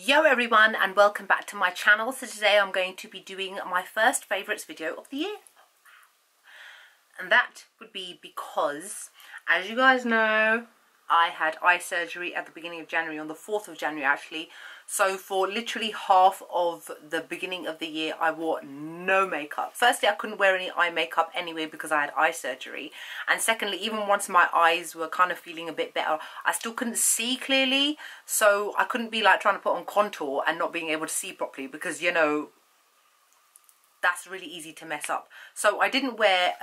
Yo everyone, and welcome back to my channel. So today I'm going to be doing my first favourites video of the year. And that would be because, as you guys know, I had eye surgery at the beginning of January, on the 4th of January actually. So for literally half of the beginning of the year, I wore no makeup. Firstly, I couldn't wear any eye makeup anyway because I had eye surgery. And secondly, even once my eyes were kind of feeling a bit better, I still couldn't see clearly. So I couldn't be like trying to put on contour and not being able to see properly because, you know, that's really easy to mess up. So I didn't wear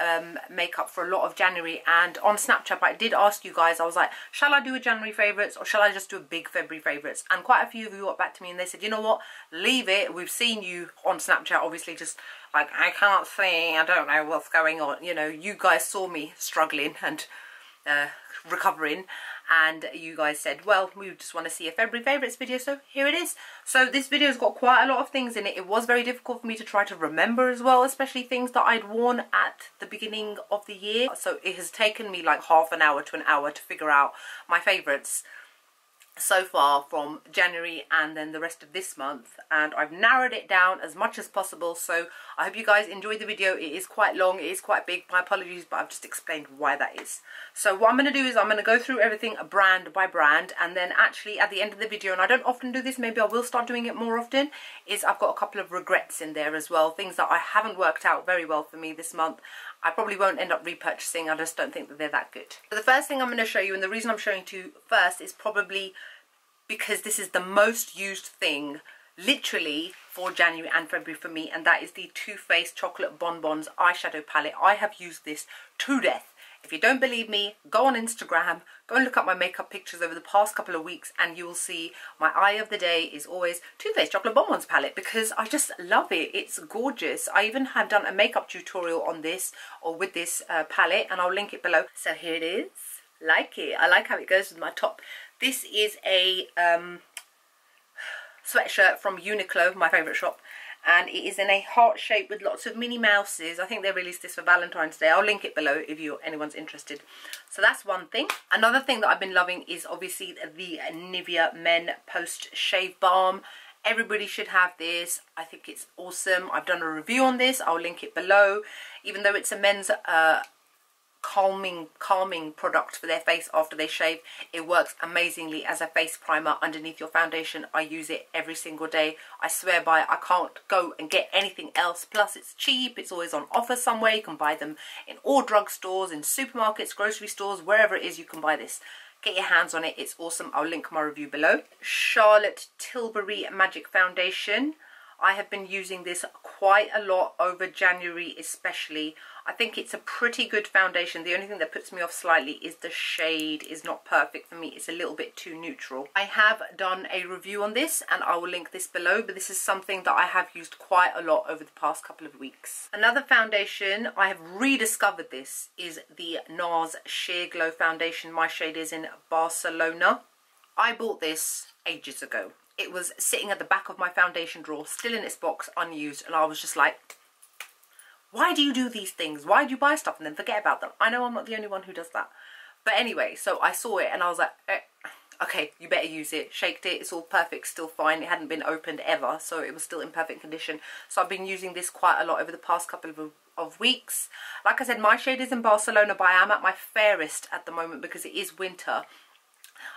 makeup for a lot of January, and on Snapchat I did ask you guys, I was like, shall I do a January favourites or shall I just do a big February favourites? And quite a few of you got back to me and they said, you know what, leave it. We've seen you on Snapchat obviously just like, I can't see, I don't know what's going on. You know, you guys saw me struggling and recovering, and you guys said, well, we just want to see a February favourites video, so here it is. So this video's got quite a lot of things in it. It was very difficult for me to try to remember as well, especially things that I'd worn at the beginning of the year. So it has taken me like half an hour to an hour to figure out my favourites so far from January and then the rest of this month, and I've narrowed it down as much as possible. So I hope you guys enjoyed the video. It is quite long, it is quite big, my apologies, but I've just explained why that is. So what I'm going to do is I'm going to go through everything brand by brand, and then actually at the end of the video, and I don't often do this, maybe I will start doing it more often, is I've got a couple of regrets in there as well, things that I haven't worked out very well for me this month. I probably won't end up repurchasing, I just don't think that they're that good. So the first thing I'm going to show you, and the reason I'm showing you first, is probably because this is the most used thing literally for January and February for me, and that is the Too Faced Chocolate Bonbons eyeshadow palette. I have used this to death. If you don't believe me, go on Instagram, go and look up my makeup pictures over the past couple of weeks, and you will see my eye of the day is always Too Faced Chocolate Bonbons palette because I just love it. It's gorgeous. I even have done a makeup tutorial on this or with this palette, and I'll link it below. So here it is. Like it. I like how it goes with my top. This is a sweatshirt from Uniqlo, my favourite shop, and it is in a heart shape with lots of Minnie Mouses. I think they released this for Valentine's Day. I'll link it below if anyone's interested. So that's one thing. Another thing that I've been loving is obviously the Nivea Men Post Shave Balm. Everybody should have this. I think it's awesome. I've done a review on this. I'll link it below. Even though it's a men's calming product for their face after they shave, it works amazingly as a face primer underneath your foundation. I use it every single day. I swear by it. I can't go and get anything else. Plus it's cheap, it's always on offer somewhere. You can buy them in all drugstores, in supermarkets, grocery stores, wherever it is you can buy this. Get your hands on it, it's awesome. I'll link my review below. Charlotte Tilbury Magic Foundation. I have been using this quite a lot over January especially. I think it's a pretty good foundation. The only thing that puts me off slightly is the shade is not perfect for me. It's a little bit too neutral. I have done a review on this and I will link this below, but this is something that I have used quite a lot over the past couple of weeks. Another foundation, I have rediscovered this, is the Nars Sheer Glow Foundation. My shade is in Barcelona. I bought this ages ago. It was sitting at the back of my foundation drawer, still in its box, unused, and I was just like, why do you do these things? Why do you buy stuff and then forget about them? I know I'm not the only one who does that. But anyway, so I saw it and I was like, okay, you better use it. Shaked it, it's all perfect, still fine. It hadn't been opened ever, so it was still in perfect condition. So I've been using this quite a lot over the past couple of weeks. Like I said, my shade is in Barcelona, but I am at my fairest at the moment because it is winter.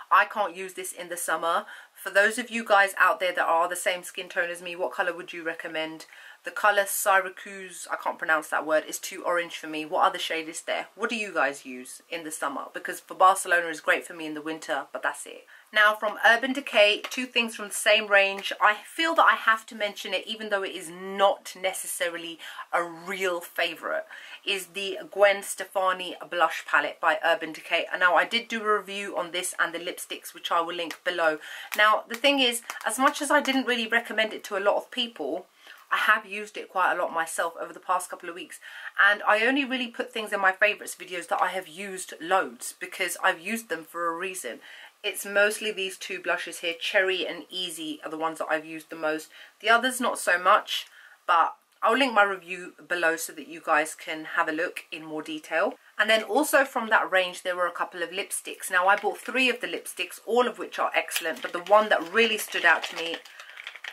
I can't use this in the summer. For those of you guys out there that are the same skin tone as me, what colour would you recommend? The colour Syracuse, I can't pronounce that word, is too orange for me. What other shade is there? What do you guys use in the summer? Because for Barcelona is great for me in the winter, but that's it. Now from Urban Decay, two things from the same range. I feel that I have to mention it even though it is not necessarily a real favourite, is the Gwen Stefani blush palette by Urban Decay. And now I did do a review on this and the lipsticks, which I will link below. Now the thing is, as much as I didn't really recommend it to a lot of people, I have used it quite a lot myself over the past couple of weeks, and I only really put things in my favourites videos that I have used loads because I've used them for a reason. It's mostly these two blushes here, Cherry and Easy, are the ones that I've used the most. The others not so much, but I'll link my review below so that you guys can have a look in more detail. And then also from that range, there were a couple of lipsticks. Now I bought 3 of the lipsticks, all of which are excellent, but the one that really stood out to me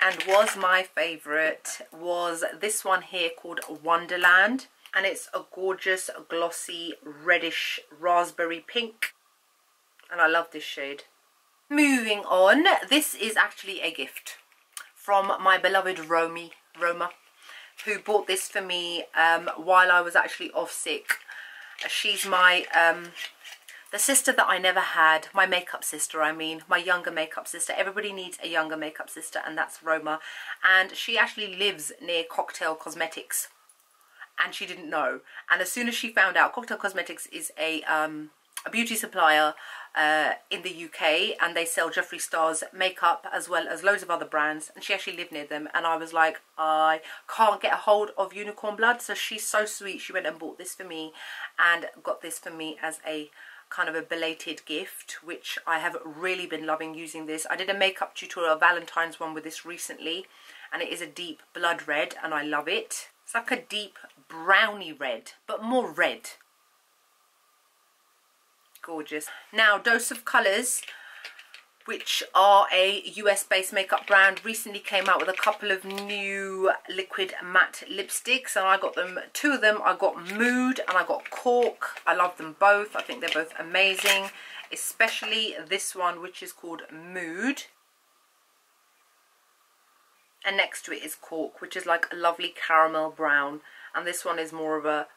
and was my favorite was this one here called Wonderland. And it's a gorgeous, glossy, reddish raspberry pink. And I love this shade. Moving on, this is actually a gift from my beloved Roma, who bought this for me while I was actually off sick. She's my, the sister that I never had, my makeup sister, I mean, my younger makeup sister. Everybody needs a younger makeup sister, and that's Roma. And she actually lives near Cocktail Cosmetics, and she didn't know. And as soon as she found out, Cocktail Cosmetics is a beauty supplier in the UK, and they sell Jeffree Star's makeup as well as loads of other brands, and she actually lived near them. And I was like, I can't get a hold of Unicorn Blood, so she's so sweet. She went and bought this for me and got this for me as a kind of a belated gift, which I have really been loving using this. I did a makeup tutorial, a Valentine's one, with this recently, and it is a deep blood red, and I love it. It's like a deep browny red, but more red. Gorgeous. Now, Dose of Colours, which are a US based makeup brand, recently came out with a couple of new liquid matte lipsticks, and I got them, 2 of them. I got Mood and I got Cork. I love them both. I think they're both amazing, especially this one, which is called Mood, and next to it is Cork, which is like a lovely caramel brown, and this one is more of a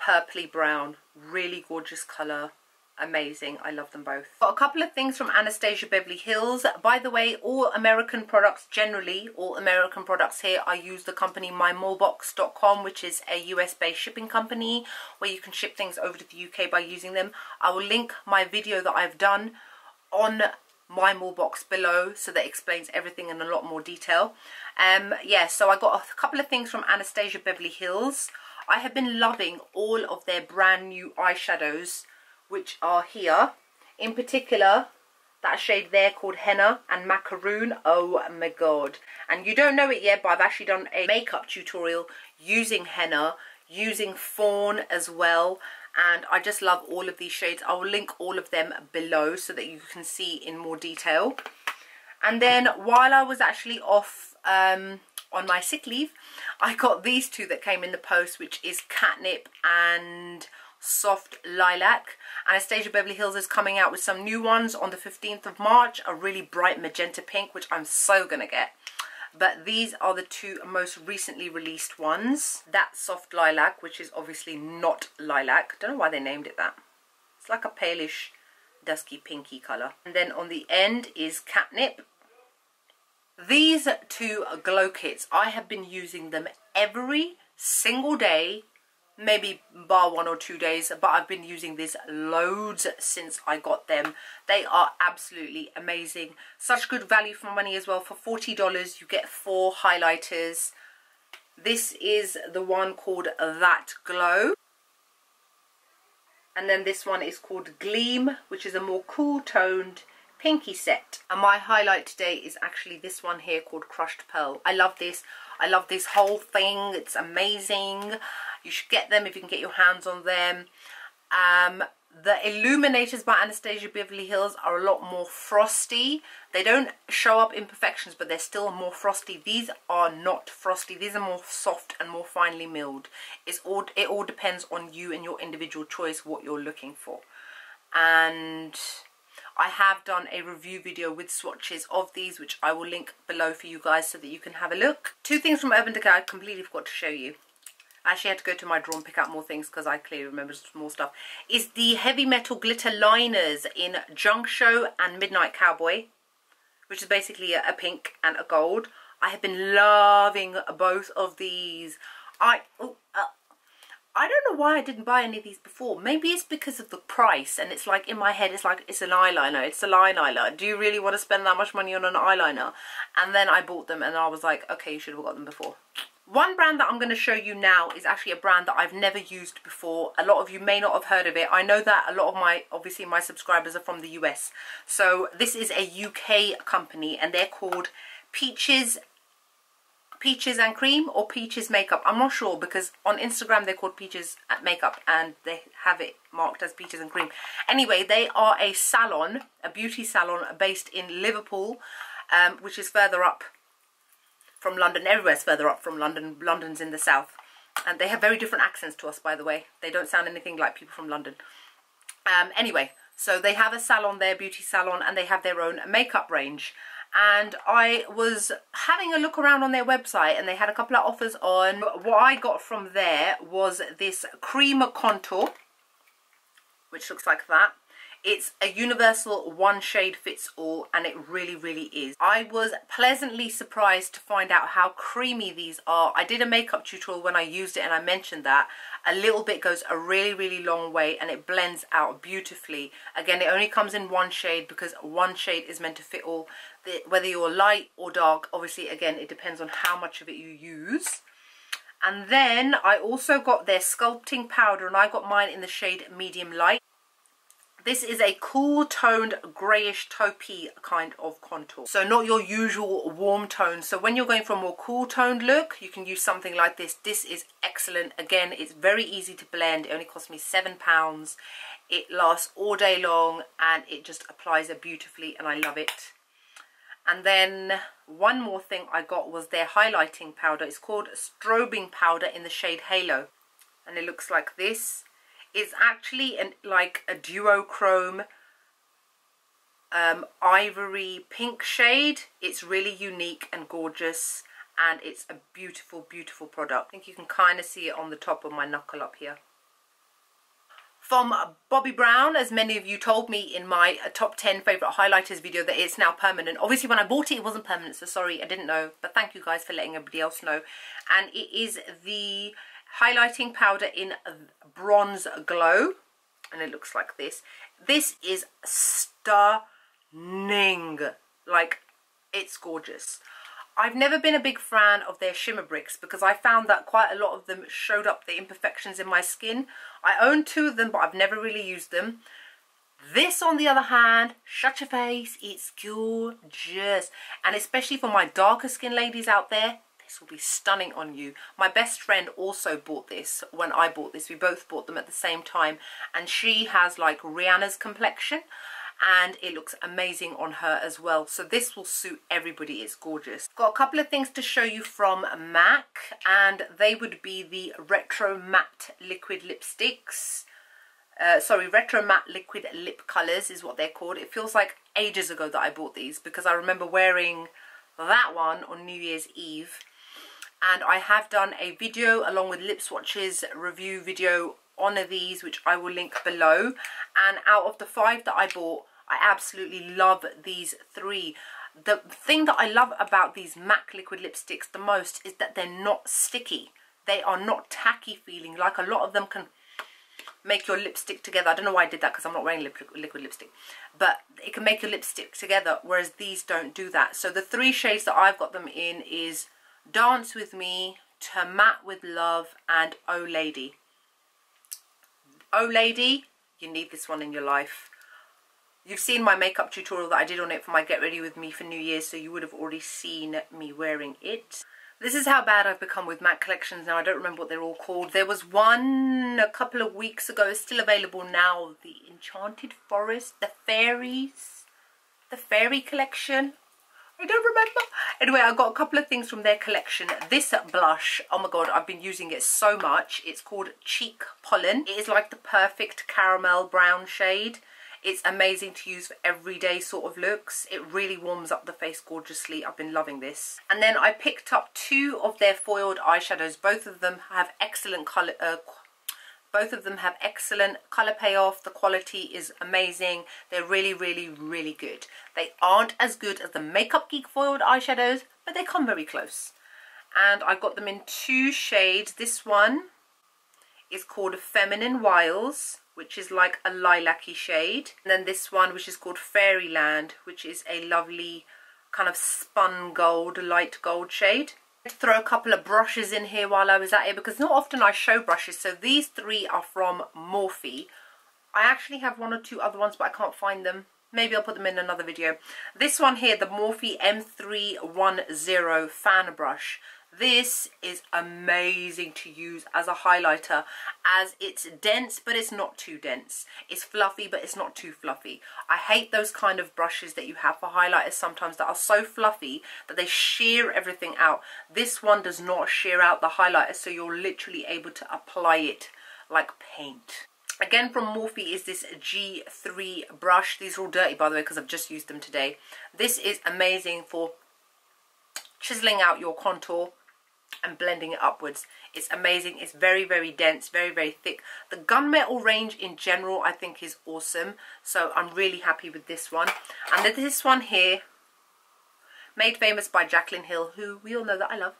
purpley brown. Really gorgeous colour. Amazing. I love them both. Got a couple of things from Anastasia Beverly Hills. By the way, all American products, generally all American products here, I use the company myMallbox.com, which is a US based shipping company where you can ship things over to the UK by using them. I will link my video that I've done on myMallbox below, so that explains everything in a lot more detail. Yeah, so I got a couple of things from Anastasia Beverly Hills. I have been loving all of their brand new eyeshadows, which are here. In particular, that shade there called Henna and Macaroon. Oh my god. And you don't know it yet, but I've actually done a makeup tutorial using henna, using fawn as well, and I just love all of these shades. I will link all of them below so that you can see in more detail. And then while I was actually off on my sick leave, I got these 2 that came in the post, which is Catnip and Soft Lilac. Anastasia Beverly Hills is coming out with some new ones on the 15th of March, a really bright magenta pink, which I'm so gonna get. But these are the 2 most recently released ones. That Soft Lilac, which is obviously not lilac. Don't know why they named it that. It's like a palish, dusky, pinky colour. And then on the end is Catnip. These 2 glow kits, I have been using them every single day, maybe bar 1 or 2 days, but I've been using this loads since I got them. They are absolutely amazing. Such good value for money as well. For $40 you get 4 highlighters. This is the one called That Glow, and then this one is called Gleam, which is a more cool toned pinky set. And my highlight today is actually this one here called Crushed Pearl. I love this. I love this whole thing. It's amazing. You should get them if you can get your hands on them. The Illuminators by Anastasia Beverly Hills are a lot more frosty. They don't show up imperfections, but they're still more frosty. These are not frosty. These are more soft and more finely milled. It all depends on you and your individual choice what you're looking for. And I have done a review video with swatches of these, which I will link below for you guys so that you can have a look. 2 things from Urban Decay I completely forgot to show you. I actually had to go to my drawer and pick out more things because I clearly remember more stuff. Is the Heavy Metal Glitter Liners in Junk Show and Midnight Cowboy, which is basically a pink and a gold. I have been loving both of these. I don't know why I didn't buy any of these before. Maybe it's because of the price, and it's like in my head it's like, it's an eyeliner, it's a line eyeliner. Do you really want to spend that much money on an eyeliner? And then I bought them and I was like, okay, you should have got them before. One brand that I'm going to show you now is actually a brand that I've never used before. A lot of you may not have heard of it. I know that a lot of obviously my subscribers are from the US. So this is a UK company and they're called Peaches Peaches and Cream or Peaches Makeup. I'm not sure, because on Instagram they're called Peaches Makeup and they have it marked as Peaches and Cream. Anyway, they are a salon, a beauty salon based in Liverpool, which is further up from London. Everywhere's further up from London. London's in the south. And they have very different accents to us, by the way. They don't sound anything like people from London. Anyway, so they have a salon there, beauty salon, and they have their own makeup range. And I was having a look around on their website and they had a couple of offers on. What I got from there was this cream contour, which looks like that. It's a universal one shade fits all, and it really, really is. I was pleasantly surprised to find out how creamy these are. I did a makeup tutorial when I used it and I mentioned that. A little bit goes a really, really long way and it blends out beautifully. Again, it only comes in one shade because one shade is meant to fit all. Whether you're light or dark, obviously, again, it depends on how much of it you use. And then I also got their sculpting powder, and I got mine in the shade medium light. This is a cool toned greyish taupey kind of contour. So not your usual warm tone. So when you're going for a more cool toned look, you can use something like this. This is excellent. Again, it's very easy to blend. It only cost me £7. It lasts all day long and it just applies it beautifully, and I love it. And then one more thing I got was their highlighting powder. It's called Strobing Powder in the shade Halo. And it looks like this. It's actually like a duochrome ivory pink shade. It's really unique and gorgeous, and it's a beautiful, beautiful product. I think you can kind of see it on the top of my knuckle up here. From Bobbi Brown, as many of you told me in my top 10 favourite highlighters video, that it's now permanent. Obviously when I bought it, it wasn't permanent, so sorry, I didn't know. But thank you guys for letting everybody else know. And it is the highlighting powder in Bronze Glow, and it looks like this. This is stunning. Like, it's gorgeous. I've never been a big fan of their shimmer bricks because I found that quite a lot of them showed up the imperfections in my skin. I own 2 of them, but I've never really used them. This, on the other hand, shut your face, it's gorgeous. And especially for my darker skin ladies out there, this will be stunning on you. My best friend also bought this when I bought this. We both bought them at the same time, and she has like Rihanna's complexion and it looks amazing on her as well. So this will suit everybody. It's gorgeous. Got a couple of things to show you from MAC, and they would be the Retro Matte Liquid Lipsticks. Retro Matte Liquid Lip Colours is what they're called. It feels like ages ago that I bought these because I remember wearing that one on New Year's Eve. And I have done a video along with lip swatches review video on these, which I will link below. And out of the 5 that I bought, I absolutely love these 3. The thing that I love about these MAC liquid lipsticks the most is that they're not sticky. They are not tacky feeling, like a lot of them can make your lipstick together. I don't know why I did that because I'm not wearing liquid lipstick, but it can make your lipstick together, whereas these don't do that. So the 3 shades that I've got them in is Dance With Me, To Matte With Love, and Oh Lady. Oh Lady, you need this one in your life. You've seen my makeup tutorial that I did on it for my Get Ready With Me for New Year's, so you would have already seen me wearing it. This is how bad I've become with MAC collections now. I don't remember what they're all called. There was one a couple of weeks ago. It's still available now. The Enchanted Forest, the Fairies, the Fairy collection. I don't remember. Anyway, I got a couple of things from their collection. This blush, oh my god, I've been using it so much. It's called Cheek Pollen. It is like the perfect caramel brown shade. It's amazing to use for everyday sort of looks. It really warms up the face gorgeously. I've been loving this. And then I picked up 2 of their foiled eyeshadows. Both of them have excellent colour. Both of them have excellent colour payoff. The quality is amazing. They're really, really, really good. They aren't as good as the Makeup Geek foiled eyeshadows, but they come very close. And I got them in 2 shades. This one is called Feminine Wiles, which is like a lilac-y shade. And then this one, which is called Fairyland, which is a lovely kind of spun gold, light gold shade. Throw a couple of brushes in here while I was at it, because not often I show brushes. So these 3 are from Morphe. I actually have 1 or 2 other ones, but I can't find them. Maybe I'll put them in another video. This one here, the Morphe M310 fan brush. This is amazing to use as a highlighter, as it's dense but it's not too dense. It's fluffy but it's not too fluffy. I hate those kind of brushes that you have for highlighters sometimes that are so fluffy that they shear everything out. This one does not shear out the highlighter, so you're literally able to apply it like paint. Again, from Morphe is this G3 brush. These are all dirty, by the way, because I've just used them today. This is amazing for chiseling out your contour and blending it upwards. It's amazing. It's very, very dense, very, very thick. The gunmetal range in general I think is awesome, so I'm really happy with this one. And then this one here, made famous by Jaclyn Hill, who we all know that I love,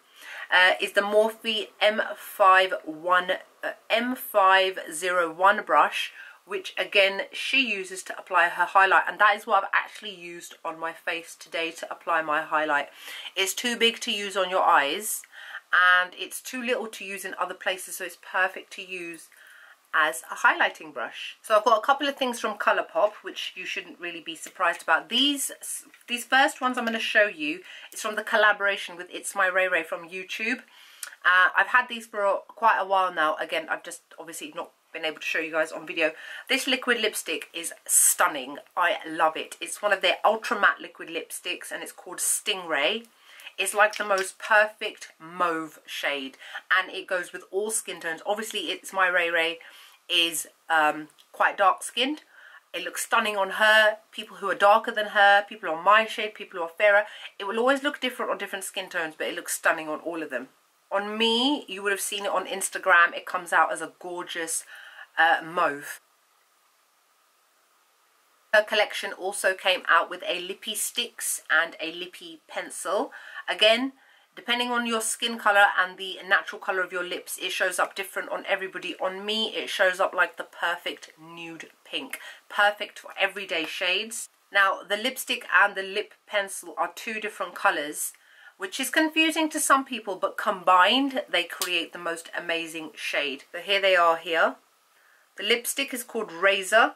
is the Morphe M501 brush, which again she uses to apply her highlight, and that is what I've actually used on my face today to apply my highlight. It's too big to use on your eyes and it's too little to use in other places, so it's perfect to use as a highlighting brush. So I've got a couple of things from Colourpop which you shouldn't really be surprised about. These first ones I'm going to show you is from the collaboration with It's My Ray Ray from YouTube. I've had these for quite a while now. Again, I've just obviously not been able to show you guys on video. This liquid lipstick is stunning. I love it. It's one of their ultra matte liquid lipsticks and it's called Stingray. It's like the most perfect mauve shade and it goes with all skin tones. Obviously It's My Ray Ray is quite dark skinned. It looks stunning on her, people who are darker than her, people on my shade, people who are fairer. It will always look different on different skin tones, but it looks stunning on all of them. On me, you would have seen it on Instagram, it comes out as a gorgeous mauve. Her collection also came out with a lippy sticks and a lippy pencil. Again, depending on your skin colour and the natural colour of your lips, it shows up different on everybody. On me, it shows up like the perfect nude pink. Perfect for everyday shades. Now, the lipstick and the lip pencil are two different colours, which is confusing to some people, but combined, they create the most amazing shade. So here they are here. The lipstick is called Razor.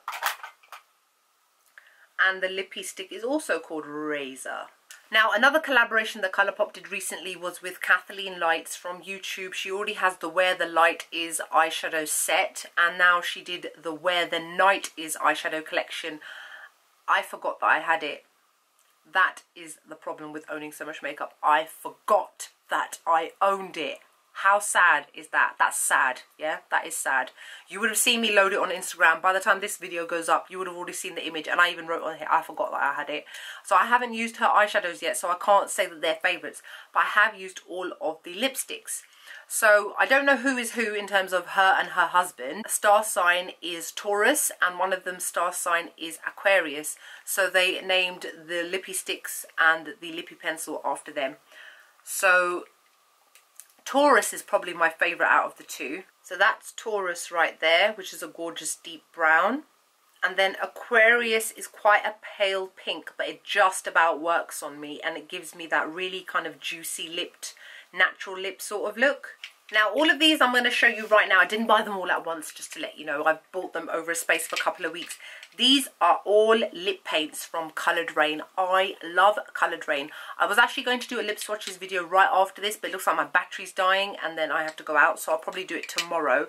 And the lippy stick is also called Razor. Now, another collaboration that Colourpop did recently was with Kathleen Lights from YouTube. She already has the Where the Light Is eyeshadow set, and now she did the Where the Night Is eyeshadow collection. I forgot that I had it. That is the problem with owning so much makeup. I forgot that I owned it. How sad is that? That's sad, yeah? That is sad. You would have seen me load it on Instagram. By the time this video goes up, you would have already seen the image, and I even wrote on here, I forgot that I had it. So I haven't used her eyeshadows yet, so I can't say that they're favourites, but I have used all of the lipsticks. So I don't know who is who in terms of her and her husband. Star sign is Taurus, and one of them star sign is Aquarius. So they named the lippy sticks and the lippy pencil after them. So Taurus is probably my favourite out of the two. So that's Taurus right there, which is a gorgeous deep brown. And then Aquarius is quite a pale pink, but it just about works on me, and it gives me that really kind of juicy lipped, natural lip sort of look. Now, all of these I'm going to show you right now. I didn't buy them all at once, just to let you know. I've bought them over a space of a couple of weeks. These are all lip paints from Coloured Rain. I love Coloured Rain. I was actually going to do a lip swatches video right after this, but it looks like my battery's dying and then I have to go out, so I'll probably do it tomorrow.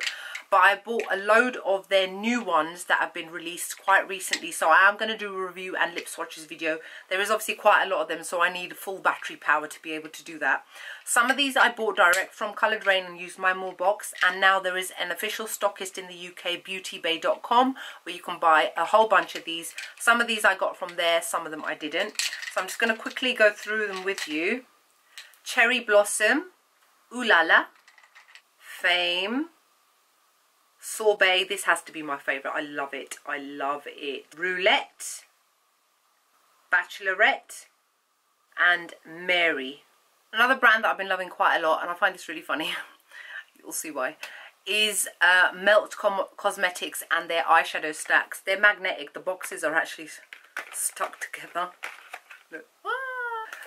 But I bought a load of their new ones that have been released quite recently, so I am going to do a review and lip swatches video. There is obviously quite a lot of them, so I need full battery power to be able to do that. Some of these I bought direct from Coloured Rain and used myMallbox, and now there is an official stockist in the UK, beautybay.com, where you can buy a whole bunch of these. Some of these I got from there, some of them I didn't. So I'm just going to quickly go through them with you. Cherry Blossom, Ooh La La, Fame, Sorbet, this has to be my favourite. I love it. I love it. Roulette, Bachelorette, and Mary. Another brand that I've been loving quite a lot, and I find this really funny, you'll see why, is Melt Cosmetics and their eyeshadow stacks. They're magnetic. The boxes are actually stuck together. Look.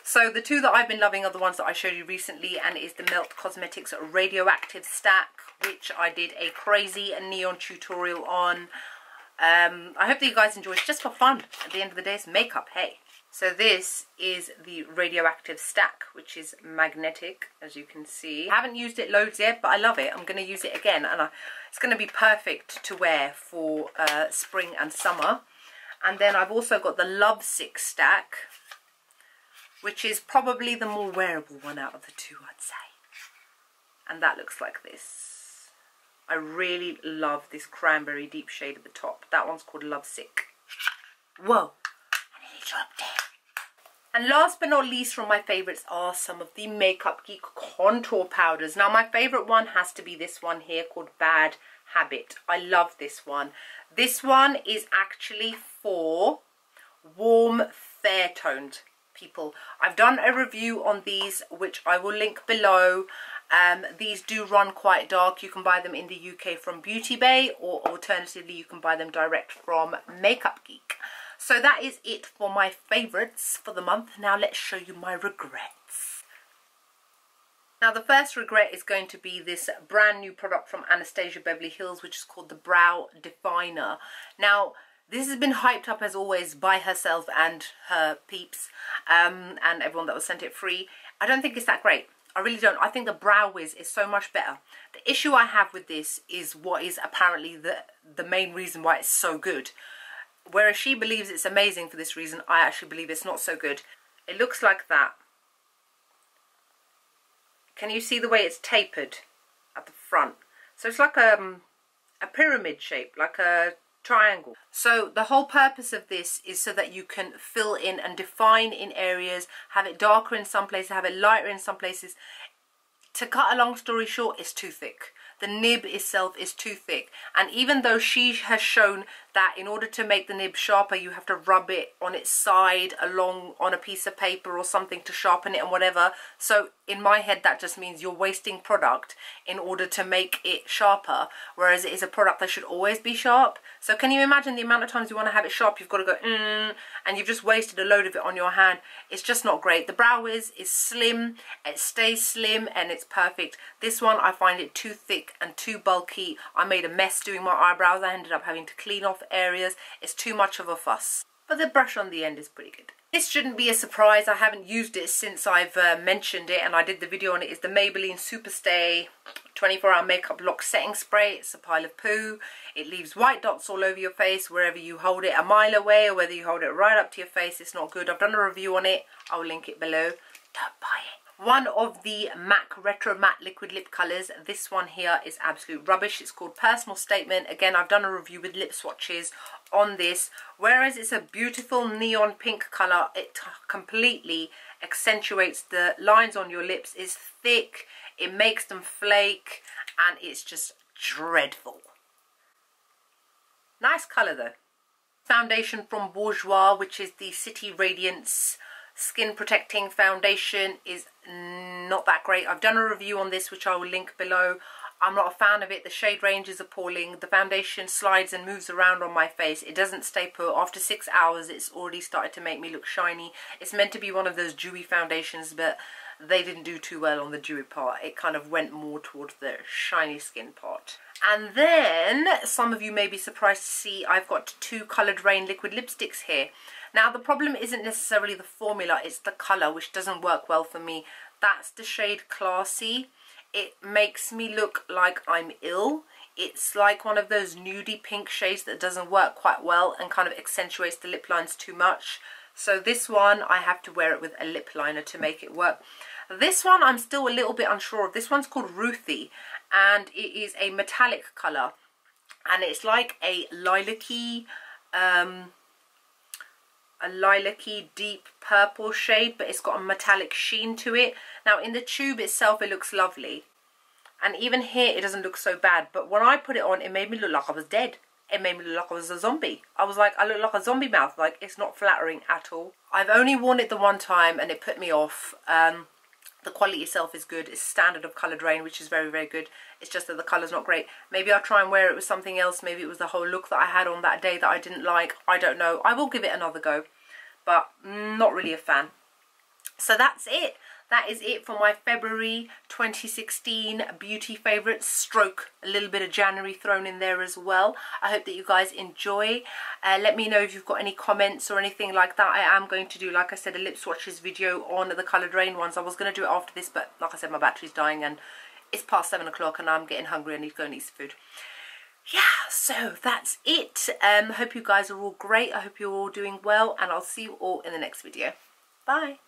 So the two that I've been loving are the ones that I showed you recently, and it is the Melt Cosmetics Radioactive Stack, which I did a crazy neon tutorial on. I hope that you guys enjoy. It's just for fun. At the end of the day, it's makeup, hey. So this is the radioactive stack, which is magnetic, as you can see. I haven't used it loads yet, but I love it. I'm going to use it again, and it's going to be perfect to wear for spring and summer. And then I've also got the Lovesick stack, which is probably the more wearable one out of the two, I'd say. And that looks like this. I really love this cranberry deep shade at the top. That one's called Lovesick. Whoa, I nearly dropped it. And last but not least from my favourites are some of the Makeup Geek contour powders. Now my favourite one has to be this one here called Bad Habit. I love this one. This one is actually for warm, fair-toned people. I've done a review on these, which I will link below. These do run quite dark. You can buy them in the UK from Beauty Bay, or alternatively you can buy them direct from Makeup Geek. So that is it for my favourites for the month. Now let's show you my regrets. Now the first regret is going to be this brand new product from Anastasia Beverly Hills, which is called the Brow Definer. Now this has been hyped up as always by herself and her peeps and everyone that was sent it free. I don't think it's that great. I really don't. I think the Brow Wiz is so much better. The issue I have with this is what is apparently the main reason why it's so good. Whereas she believes it's amazing for this reason, I actually believe it's not so good. It looks like that. Can you see the way it's tapered at the front? So it's like a pyramid shape, like a triangle. So the whole purpose of this is so that you can fill in and define in areas, have it darker in some places, have it lighter in some places. To cut a long story short, it's too thick. The nib itself is too thick, and even though she has shown that in order to make the nib sharper you have to rub it on its side along on a piece of paper or something to sharpen it and whatever, so in my head that just means you're wasting product in order to make it sharper, whereas it is a product that should always be sharp. So can you imagine the amount of times you want to have it sharp, you've got to go and you've just wasted a load of it on your hand. It's just not great. The Brow Wiz is slim, it stays slim, and it's perfect. This one I find it too thick and too bulky. I made a mess doing my eyebrows. I ended up having to clean off areas. It's too much of a fuss. But the brush on the end is pretty good. This shouldn't be a surprise. I haven't used it since I've mentioned it and I did the video on it. It's the Maybelline Superstay 24-hour makeup lock setting spray. It's a pile of poo. It leaves white dots all over your face wherever you hold it a mile away or whether you hold it right up to your face. It's not good. I've done a review on it. I'll link it below. Don't buy it. One of the MAC Retro Matte Liquid Lip Colours, this one here is absolute rubbish. It's called Personal Statement. Again, I've done a review with lip swatches on this. Whereas it's a beautiful neon pink colour, it completely accentuates the lines on your lips. It's thick, it makes them flake, and it's just dreadful. Nice colour though. Foundation from Bourjois, which is the City Radiance Skin Protecting Foundation, is not that great. I've done a review on this which I will link below. I'm not a fan of it. The shade range is appalling. The foundation slides and moves around on my face. It doesn't stay put. After 6 hours it's already started to make me look shiny. It's meant to be one of those dewy foundations, but they didn't do too well on the dewy part. It kind of went more towards the shiny skin part. And then some of you may be surprised to see I've got two Coloured Rain liquid lipsticks here. Now the problem isn't necessarily the formula, it's the colour which doesn't work well for me. That's the shade Classy. It makes me look like I'm ill. It's like one of those nudie pink shades that doesn't work quite well and kind of accentuates the lip lines too much. So this one I have to wear it with a lip liner to make it work. This one I'm still a little bit unsure of. This one's called Ruthie and it is a metallic colour and it's like a lilac-y deep purple shade, but it's got a metallic sheen to it. Now in the tube itself it looks lovely and even here it doesn't look so bad, but when I put it on it made me look like I was dead. It made me look like I was a zombie. I was like, I look like a zombie mouth. Like, it's not flattering at all. I've only worn it the one time and it put me off. The quality itself is good. It's standard of Coloured Rain, which is very, very good. It's just that the colour's not great. Maybe I'll try and wear it with something else. Maybe it was the whole look that I had on that day that I didn't like. I don't know. I will give it another go, but not really a fan. So that's it. that is it for my February 2016 beauty favourites, stroke a little bit of January thrown in there as well. I hope that you guys enjoy. Let me know if you've got any comments or anything like that. I am going to do, like I said, a lip swatches video on the Coloured Rain ones. I was going to do it after this, but like I said, my battery's dying and it's past 7 o'clock and I'm getting hungry. I need to go and eat some food. Yeah, so that's it. Hope you guys are all great. I hope you're all doing well, and I'll see you all in the next video. Bye.